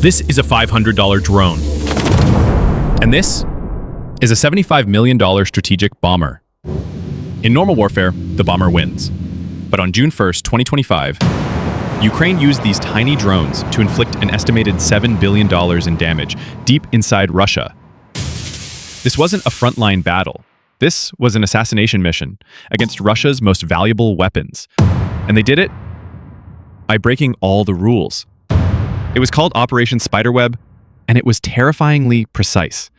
This is a $500 drone. And this is a $75 million strategic bomber. In normal warfare, the bomber wins. But on June 1st, 2025, Ukraine used these tiny drones to inflict an estimated $7 billion in damage deep inside Russia. This wasn't a frontline battle. This was an assassination mission against Russia's most valuable weapons. And they did it by breaking all the rules. It was called Operation Spiderweb, and it was terrifyingly precise.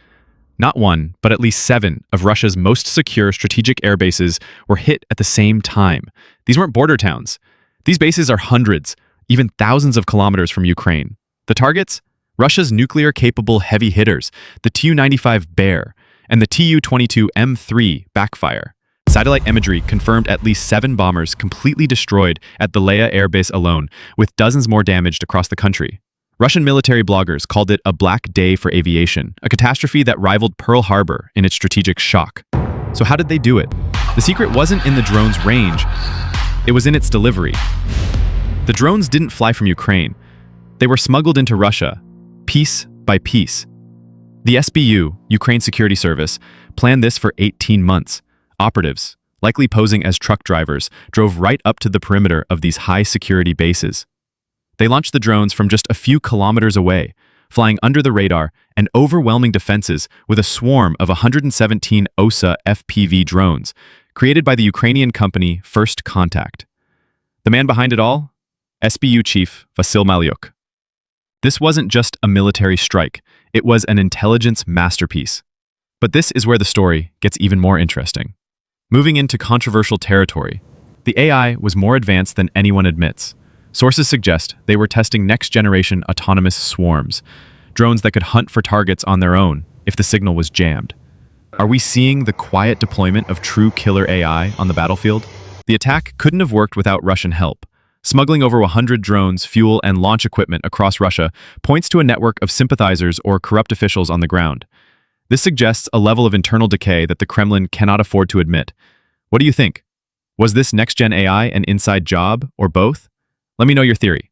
Not one, but at least 7 of Russia's most secure strategic airbases were hit at the same time. These weren't border towns. These bases are hundreds, even thousands of kilometers from Ukraine. The targets? Russia's nuclear-capable heavy hitters, the Tu-95 Bear, and the Tu-22M3 backfire. Satellite imagery confirmed at least 7 bombers completely destroyed at the Leia Air Base alone, with dozens more damaged across the country. Russian military bloggers called it a black day for aviation, a catastrophe that rivaled Pearl Harbor in its strategic shock. So how did they do it? The secret wasn't in the drone's range, it was in its delivery. The drones didn't fly from Ukraine. They were smuggled into Russia, piece by piece. The SBU, Ukraine Security Service, planned this for 18 months. Operatives, likely posing as truck drivers, drove right up to the perimeter of these high-security bases. They launched the drones from just a few kilometers away, flying under the radar and overwhelming defenses with a swarm of 117 OSA FPV drones, created by the Ukrainian company First Contact. The man behind it all? SBU Chief Vasyl Malyuk. This wasn't just a military strike, it was an intelligence masterpiece. But this is where the story gets even more interesting. Moving into controversial territory, the AI was more advanced than anyone admits. Sources suggest they were testing next-generation autonomous swarms, drones that could hunt for targets on their own if the signal was jammed. Are we seeing the quiet deployment of true killer AI on the battlefield? The attack couldn't have worked without Russian help. Smuggling over 100 drones, fuel, and launch equipment across Russia points to a network of sympathizers or corrupt officials on the ground. This suggests a level of internal decay that the Kremlin cannot afford to admit. What do you think? Was this next-gen AI an inside job, or both? Let me know your theory.